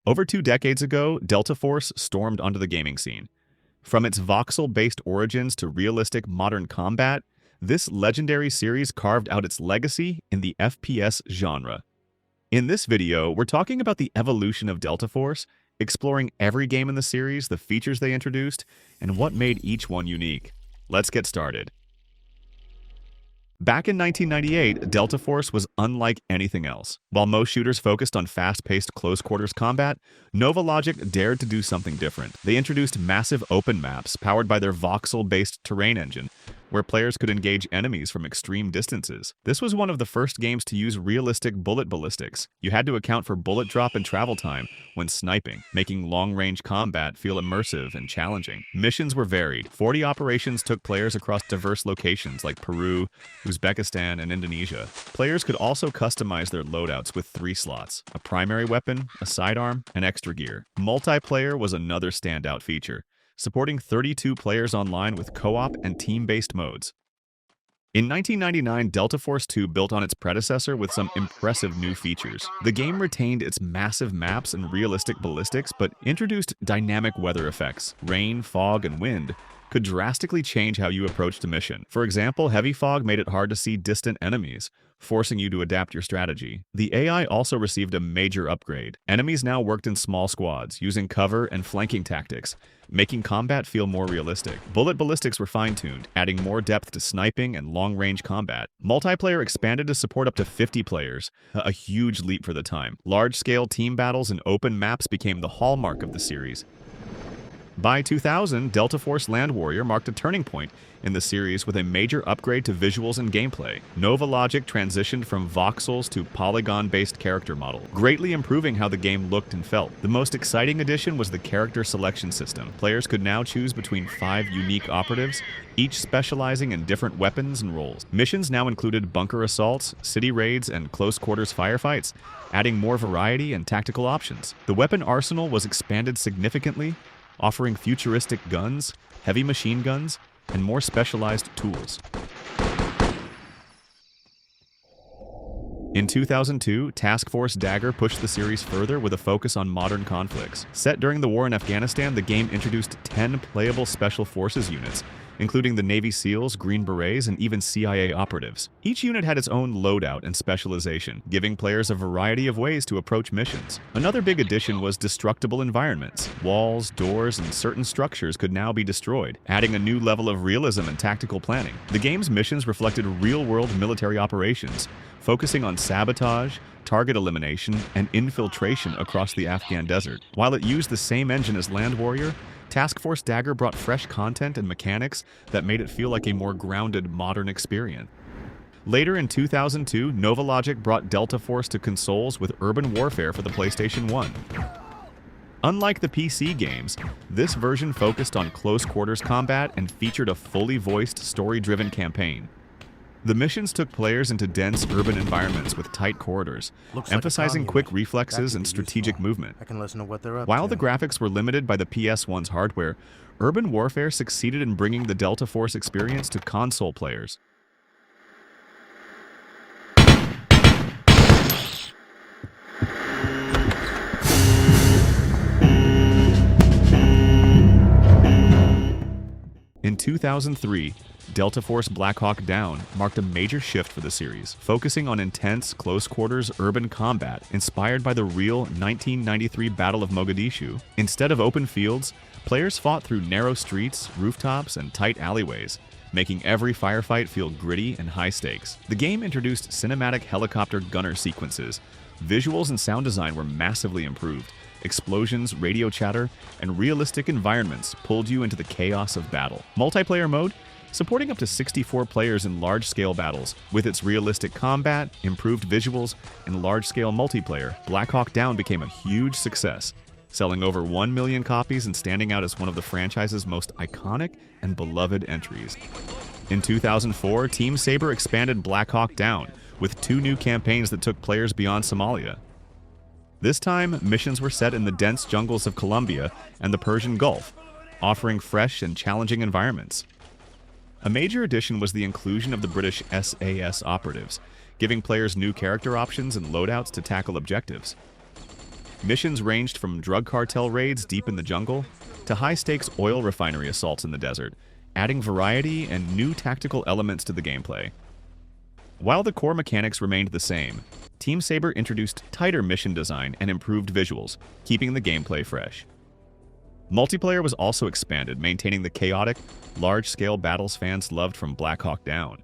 Over 2 decades ago, deltaforce stormed onto the gaming scene. From its voxel-based origins to realistic modern combat, this legendary series carved out its legacy in the FPS genre. In this video, we're talking about the evolution of deltaforce, exploring every game in the series, the features they introduced, and what made each one unique. Let's get started. Back in 1998, deltaforce was unlike anything else. While most shooters focused on fast-paced close-quarters combat, Nova Logic dared to do something different. They introduced massive open maps powered by their voxel-based terrain engine, where players could engage enemies from extreme distances. This was one of the first games to use realistic bullet ballistics. You had to account for bullet drop and travel time when sniping, making long-range combat feel immersive and challenging. Missions were varied. 40 operations took players across diverse locations like Peru, Uzbekistan, and Indonesia. Players could also customize their loadouts with 3 slots: a primary weapon, a sidearm, and extra gear. Multiplayer was another standout feature, supporting 32 players online with co-op and team-based modes. In 1999, deltaforce 2 built on its predecessor with some impressive new features. The game retained its massive maps and realistic ballistics, but introduced dynamic weather effects. Rain, fog, and wind could drastically change how you approached a mission. For example, heavy fog made it hard to see distant enemies, forcing you to adapt your strategy. The AI also received a major upgrade. Enemies now worked in small squads, using cover and flanking tactics, making combat feel more realistic. Bullet ballistics were fine-tuned, adding more depth to sniping and long-range combat. Multiplayer expanded to support up to 50 players, a huge leap for the time. Large-scale team battles and open maps became the hallmark of the series. By 2000, deltaforce Land Warrior marked a turning point in the series with a major upgrade to visuals and gameplay. Nova Logic transitioned from voxels to polygon-based character model, greatly improving how the game looked and felt. The most exciting addition was the character selection system. Players could now choose between 5 unique operatives, each specializing in different weapons and roles. Missions now included bunker assaults, city raids, and close-quarters firefights, adding more variety and tactical options. The weapon arsenal was expanded significantly, offering futuristic guns, heavy machine guns, and more specialized tools. In 2002, Task Force Dagger pushed the series further with a focus on modern conflicts. Set during the war in Afghanistan, the game introduced 10 playable Special Forces units, including the Navy SEALs, Green Berets, and even CIA operatives. Each unit had its own loadout and specialization, giving players a variety of ways to approach missions. Another big addition was destructible environments. Walls, doors, and certain structures could now be destroyed, adding a new level of realism and tactical planning. The game's missions reflected real-world military operations, focusing on sabotage, target elimination, and infiltration across the Afghan desert. While it used the same engine as Land Warrior, Task Force Dagger brought fresh content and mechanics that made it feel like a more grounded, modern experience. Later in 2002, Nova Logic brought deltaforce to consoles with Urban Warfare for the PlayStation 1. Unlike the PC games, this version focused on close-quarters combat and featured a fully voiced, story-driven campaign. The missions took players into dense urban environments with tight corridors, emphasizing quick reflexes and strategic movement. I can listen to what they're up While to. the graphics were limited by the PS1's hardware, Urban Warfare succeeded in bringing the deltaforce experience to console players. In 2003, deltaforce blackhawkdown marked a major shift for the series, focusing on intense, close-quarters urban combat inspired by the real 1993 Battle of Mogadishu. Instead of open fields, players fought through narrow streets, rooftops, and tight alleyways, making every firefight feel gritty and high stakes. The game introduced cinematic helicopter gunner sequences. Visuals and sound design were massively improved. Explosions, radio chatter, and realistic environments pulled you into the chaos of battle. Multiplayer mode, supporting up to 64 players in large-scale battles. With its realistic combat, improved visuals, and large-scale multiplayer, blackhawkdown became a huge success, selling over 1 million copies and standing out as one of the franchise's most iconic and beloved entries. In 2004, Team Sabre expanded blackhawkdown with 2 new campaigns that took players beyond Somalia. This time, missions were set in the dense jungles of Colombia and the Persian Gulf, offering fresh and challenging environments. A major addition was the inclusion of the British SAS operatives, giving players new character options and loadouts to tackle objectives. Missions ranged from drug cartel raids deep in the jungle to high-stakes oil refinery assaults in the desert, adding variety and new tactical elements to the gameplay. While the core mechanics remained the same, Team Sabre introduced tighter mission design and improved visuals, keeping the gameplay fresh. Multiplayer was also expanded, maintaining the chaotic, large-scale battles fans loved from blackhawkdown.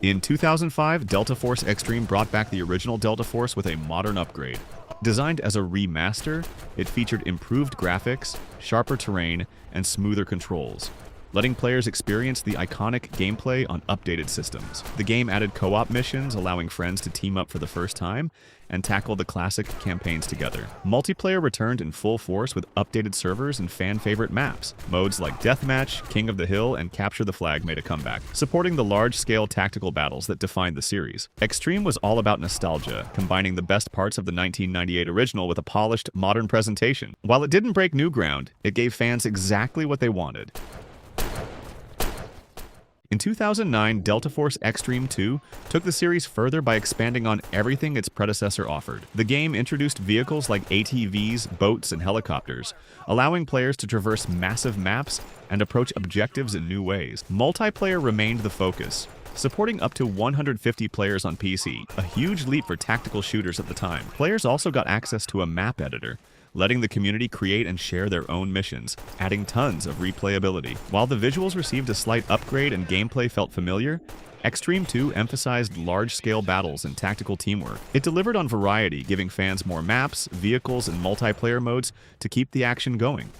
In 2005, deltaforce Xtreme brought back the original deltaforce with a modern upgrade. Designed as a remaster, it featured improved graphics, sharper terrain, and smoother controls, letting players experience the iconic gameplay on updated systems. The game added co-op missions, allowing friends to team up for the first time and tackle the classic campaigns together. Multiplayer returned in full force with updated servers and fan-favorite maps. Modes like Deathmatch, King of the Hill, and Capture the Flag made a comeback, supporting the large-scale tactical battles that defined the series. Xtreme was all about nostalgia, combining the best parts of the 1998 original with a polished, modern presentation. While it didn't break new ground, it gave fans exactly what they wanted. In 2009, deltaforce Xtreme 2 took the series further by expanding on everything its predecessor offered. The game introduced vehicles like ATVs, boats, and helicopters, allowing players to traverse massive maps and approach objectives in new ways. Multiplayer remained the focus, supporting up to 150 players on PC, a huge leap for tactical shooters at the time. Players also got access to a map editor, letting the community create and share their own missions, adding tons of replayability. While the visuals received a slight upgrade and gameplay felt familiar, Xtreme 2 emphasized large-scale battles and tactical teamwork. It delivered on variety, giving fans more maps, vehicles, and multiplayer modes to keep the action going.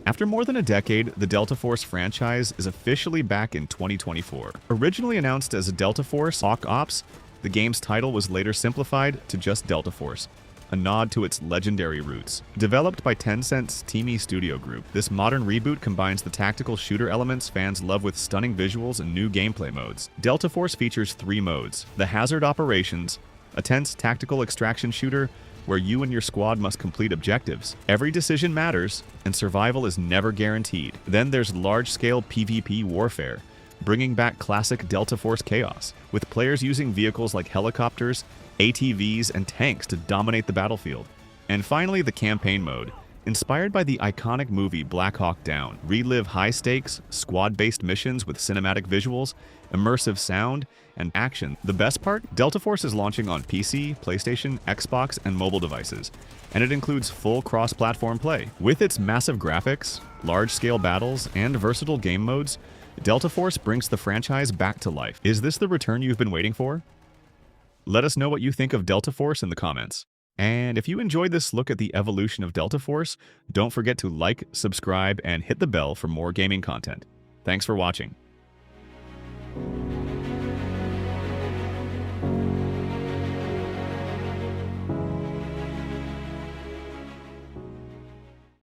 After more than a decade, the deltaforce franchise is officially back in 2024. Originally announced as a deltaforce Hawk Ops, the game's title was later simplified to just deltaforce, a nod to its legendary roots. Developed by Tencent's Teamy Studio Group, this modern reboot combines the tactical shooter elements fans love with stunning visuals and new gameplay modes. deltaforce features 3 modes: the Hazard Operations, a tense tactical extraction shooter where you and your squad must complete objectives. Every decision matters, and survival is never guaranteed. Then there's large-scale PvP warfare, bringing back classic deltaforce chaos, with players using vehicles like helicopters, ATVs, and tanks to dominate the battlefield. And finally, the campaign mode. Inspired by the iconic movie blackhawkdown, relive high-stakes, squad-based missions with cinematic visuals, immersive sound, and action. The best part? deltaforce is launching on PC, PlayStation, Xbox, and mobile devices, and it includes full cross-platform play. With its massive graphics, large-scale battles, and versatile game modes, deltaforce brings the franchise back to life. Is this the return you've been waiting for? Let us know what you think of deltaforce in the comments. And if you enjoyed this look at the evolution of deltaforce, don't forget to like, subscribe, and hit the bell for more gaming content. Thanks for watching.